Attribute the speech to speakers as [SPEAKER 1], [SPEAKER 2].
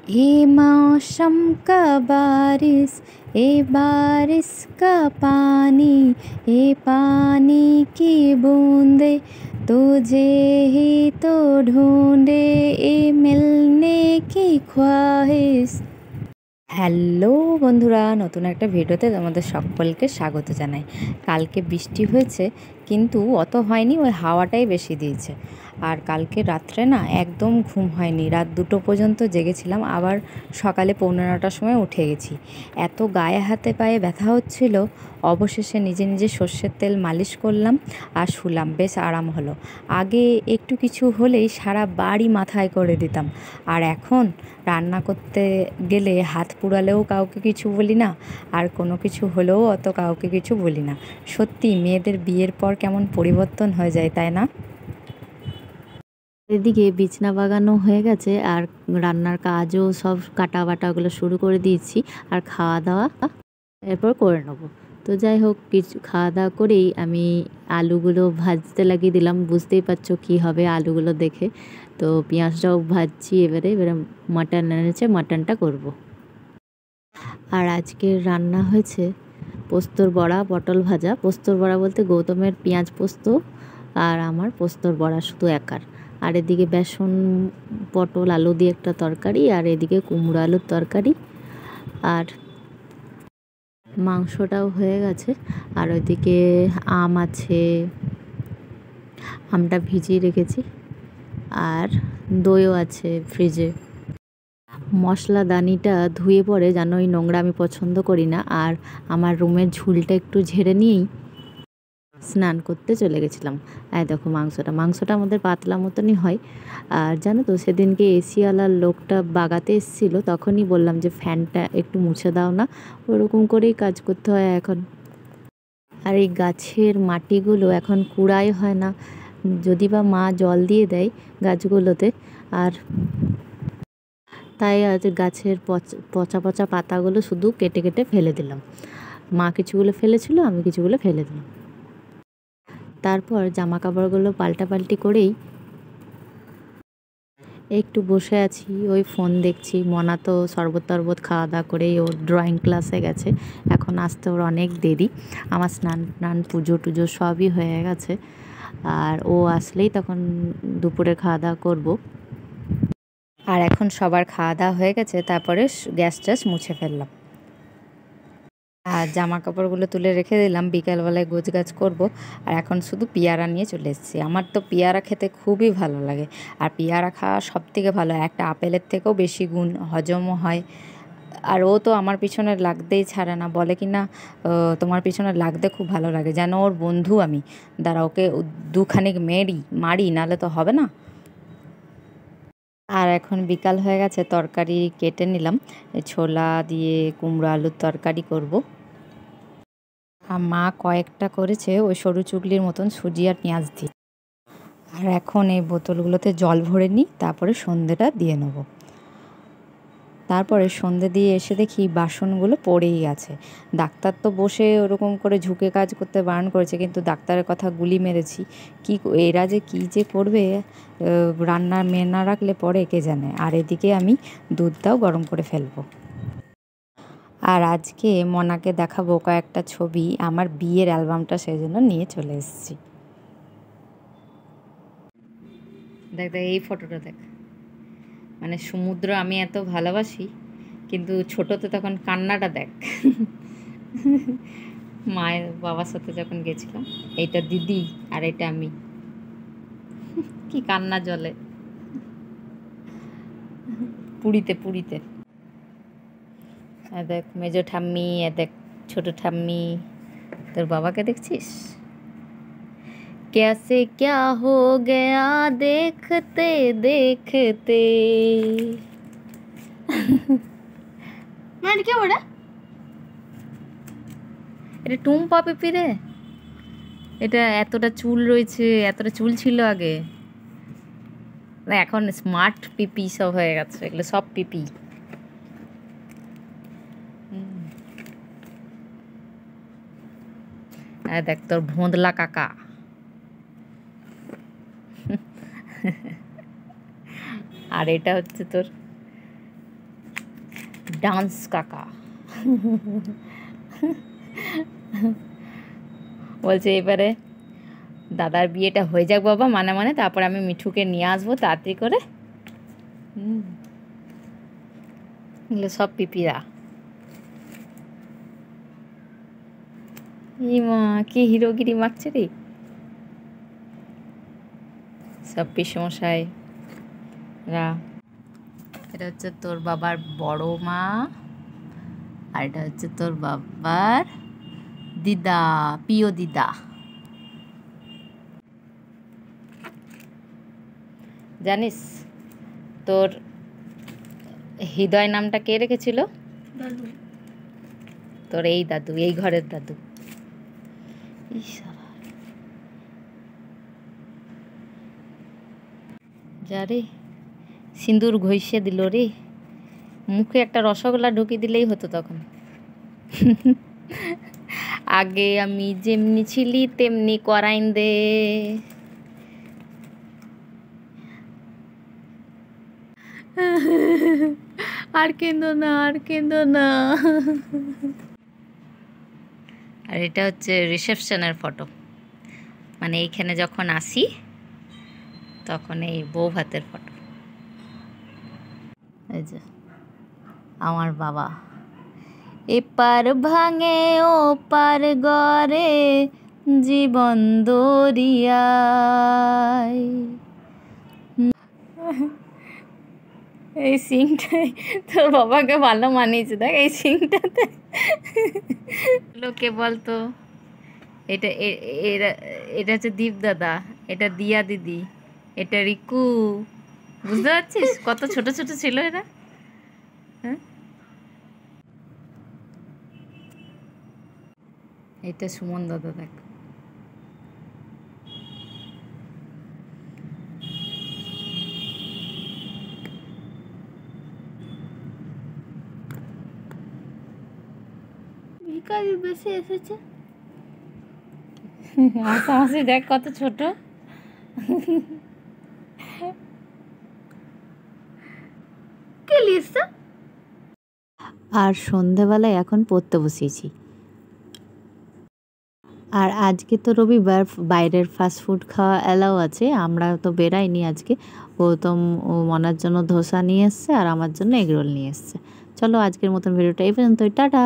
[SPEAKER 1] ये मौसम का बारिश, ये बारिश का पानी, ये पानी की बूंदे तुझे ही तो ढूंढे, ये मिलने की ख्वाहिश। হ্যালো বন্ধুরা, নতুন একটা ভিডিওতে তোমাদের সকলকে স্বাগত জানাই। কালকে বৃষ্টি হয়েছে কিন্তু অত হয়নি, ওই হাওয়াটাই বেশি দিয়েছে। আর কালকে রাত্রে না একদম ঘুম হয়নি, রাত 2টো পর্যন্ত জেগেছিলাম, আবার সকালে 9:45টার সময় উঠে গেছি। এত গায়ে হাতে পায়ে ব্যথা হচ্ছিল, অবশেষে নিজে নিজে সর্ষের তেল মালিশ করলাম আর শুলাম, বেশ আরাম হলো। আগে একটু কিছু হলেই সারা বাড়ি মাথায় করে দিতাম, আর এখন রান্না করতে গেলে হাত পুড়ালেও কাউকে কিছু বলি না, আর কোনো কিছু হলেও অত কাউকে কিছু বলি না। সত্যি মেয়েদের বিয়ের পর কেমন পরিবর্তন হয়ে যায়, তাই না?
[SPEAKER 2] এদিকে বিছনা বাগানো হয়ে গেছে আর রান্নার কাজও সব কাটা বাটাগুলো শুরু করে দিয়েছি, আর খাওয়া দাওয়া এরপর করে নেবো। তো যাই হোক, কিছু খাওয়া দাওয়া করেই আমি আলুগুলো ভাজতে লাগিয়ে দিলাম। বুঝতেই পারছো কী হবে আলুগুলো দেখে। তো পেঁয়াজটাও ভাজছি। এবারে মাটন এনেছে, মাটনটা করব। আর আজকের রান্না হয়েছে পোস্তর বড়া, পটল ভাজা। পোস্তর বড়া বলতে গৌতমের পেঁয়াজ পোস্ত, আর আমার পোস্তর বড়া শুধু একার। আর এদিকে বেসন পটল আলু দিয়ে একটা তরকারি, আর এদিকে কুমড়ো আলুর তরকারি, আর মাংসটাও হয়ে গেছে। আর ওইদিকে আম আছে, আমটা ভিজিয়ে রেখেছি, আর দইও আছে ফ্রিজে। মশলাদানিটা ধুয়ে পরে, যেন ওই নোংরা আমি পছন্দ করি না। আর আমার রুমের ঝুলটা একটু ঝেড়ে নিয়েই স্নান করতে চলে গেছিলাম। দেখো মাংসটা আমাদের পাতলা মতনই হয়। আর জানো তো, সেদিনকে এসিওয়ালার লোকটা বাগাতে এসেছিলো, তখনই বললাম যে ফ্যানটা একটু মুছে দাও না। ওরকম করেই কাজ করতে হয় এখন। আর এই গাছের মাটিগুলো এখন কুড়াই হয় না, যদি বা মা জল দিয়ে দেয় গাছগুলোতে। আর তাই আজ গাছের পচা পচা পাতাগুলো শুধু কেটে কেটে ফেলে দিলাম। মা কিছুগুলো ফেলেছিল, আমি কিছুগুলো ফেলে দিলাম। তারপর জামা কাপড়গুলো পাল্টাপাল্টি করেই একটু বসে আছি, ওই ফোন দেখছি। মনা তো শরবত টরবত খাওয়া দাওয়া করেই ওর ড্রয়িং ক্লাসে গেছে, এখন আসতে ওর অনেক দেরি। আমার স্নান পুজো টুজো সবই হয়ে গেছে, আর ও আসলেই তখন দুপুরে খাওয়া দাওয়া করবো।
[SPEAKER 1] আর এখন সবার খাওয়া দাওয়া হয়ে গেছে, তারপরে গ্যাস ট্যাস মুছে ফেললাম আর জামা কাপড়গুলো তুলে রেখে দিলাম, বিকালবেলায় গোছগাছ করব। আর এখন শুধু পেয়ারা নিয়ে চলে এসেছি। আমার তো পেয়ারা খেতে খুবই ভালো লাগে, আর পেয়ারা খাওয়া সব থেকে ভালো, একটা আপেলের থেকেও বেশি গুণ, হজমও হয়। আর ও তো আমার পিছনে লাগতেই ছাড়ে না, বলে কি না তোমার পিছনে লাগতে খুব ভালো লাগে, যেন ওর বন্ধু আমি। দাঁড়া, ওকে দুখানিক মারি, নাহলে তো হবে না। আর এখন বিকাল হয়ে গেছে, তরকারি কেটে নিলাম, ছোলা দিয়ে কুমড়ো আলুর তরকারি করব। আর মা কয়েকটা করেছে ওই সরু চুগলির মতন সুজি আর পেঁয়াজ দিয়ে। আর এখন এই বোতলগুলোতে জল ভরে নিই, তারপরে সন্ধেটা দিয়ে নেব। তারপরে সন্ধে দিয়ে এসে দেখি বাসনগুলো পড়েই আছে। ডাক্তার তো বসে ওরকম করে ঝুঁকে কাজ করতে বারণ করেছে, কিন্তু ডাক্তারের কথা গুলি মেরেছি। এরা যে কী যে করবে, রান্নার মেয়ে না রাখলে পরে কে জানে। আর এদিকে আমি দুধটাও গরম করে ফেলবো। আর আজকে মনাকে দেখাবো কয়েকটা ছবি, আমার বিয়ের অ্যালবামটা সেই জন্য নিয়ে চলে এসেছি। দেখ দেখ, এই ফটোটা দেখ, মানে সমুদ্র আমি এত ভালোবাসি, কিন্তু ছোটোতে তখন কান্নাটা দেখ। মায়ের বাবার সাথে যখন গেছিলাম, এইটা দিদি আর এটা আমি, কি কান্না জলে পুরীতে। দেখ মেজো ঠাম্মি, দেখ ছোট ঠাম্মি, তোর বাবাকে দেখছিস? कैसे क्या हो गया देखते देखते। মানে কি ওটা? এটা টুম্পা পিপি রে। এটা এতটা চুল রয়েছে, এতটা চুল ছিল আগে, এখন স্মার্ট পিপি সব হয়ে গেছে, এগুলো সব পিপি। দেখ তোর ভোঁদলা কাকা। আর এটা হচ্ছে তোর
[SPEAKER 2] ডান্স কাকা বলছে এবারে দাদার বিয়েটা হয়ে যাক বাবা, মানে তারপর আমি মিঠুকে নিয়ে আসবো তাড়াতাড়ি করে। এগুলো সব পিপিরা। মা কি হিরোগিরি মারছে রে, সব পিসমশাই রা। এটা হচ্ছে তোর বাবার বড় মা, আর এটা হচ্ছে তোর বাবার দিদা, প্রিয় দিদা। জানিস তোর হৃদয় নামটা কে রেখেছিল?
[SPEAKER 1] দাদু।
[SPEAKER 2] তোর এই দাদু, এই ঘরের দাদু। যা রে, সিঁদুর ঘষে দিল রে, মুখে একটা রসগোল্লা ঢুকিয়ে দিলেই হতো তখন। আগে আমি যেমনি ছিলি তেমনি করাইন দে। আর কেঁদো না, আর কেঁদো না। আর এটা হচ্ছে রিসেপশনের ফটো, মানে এইখানে যখন আসি তখন এই বউ ভাতের ফটো। এই যে আমার বাবা, এপার ভাঙে ও পার গড়ে জীবন দরিয়ায়। এই সিংটাই তোর বাবাকে ভালো মানিয়েছে, দেখ এই সিংটাতে। লোকে বলতো এটা এটা হচ্ছে দীপ দাদা, এটা দিয়া দিদি, এটা রিকু। বুঝতে পারছিস কত ছোট ছোট ছিল এরা? হ্যাঁ, এটা সুমন দাদা, দেখ।
[SPEAKER 1] ভিখারি বেশি এসেছে।
[SPEAKER 2] হাসাহাসি দেখ কত ছোট।
[SPEAKER 1] কে লিখছে?
[SPEAKER 2] আর সন্ধেবেলায় এখন পড়তে বসিয়েছি। আর আজকে তো রবিবার, বাইরের ফাস্টফুড খাওয়া অ্যালাউ আছে। আমরা তো বেরাইনি আজকে। ও মনার জন্য ধোসা নিয়ে এসছে আর আমার জন্য এগরোল নিয়ে এসছে। চলো আজকের মতন ভিডিওটা এই পর্যন্তই, টাটা।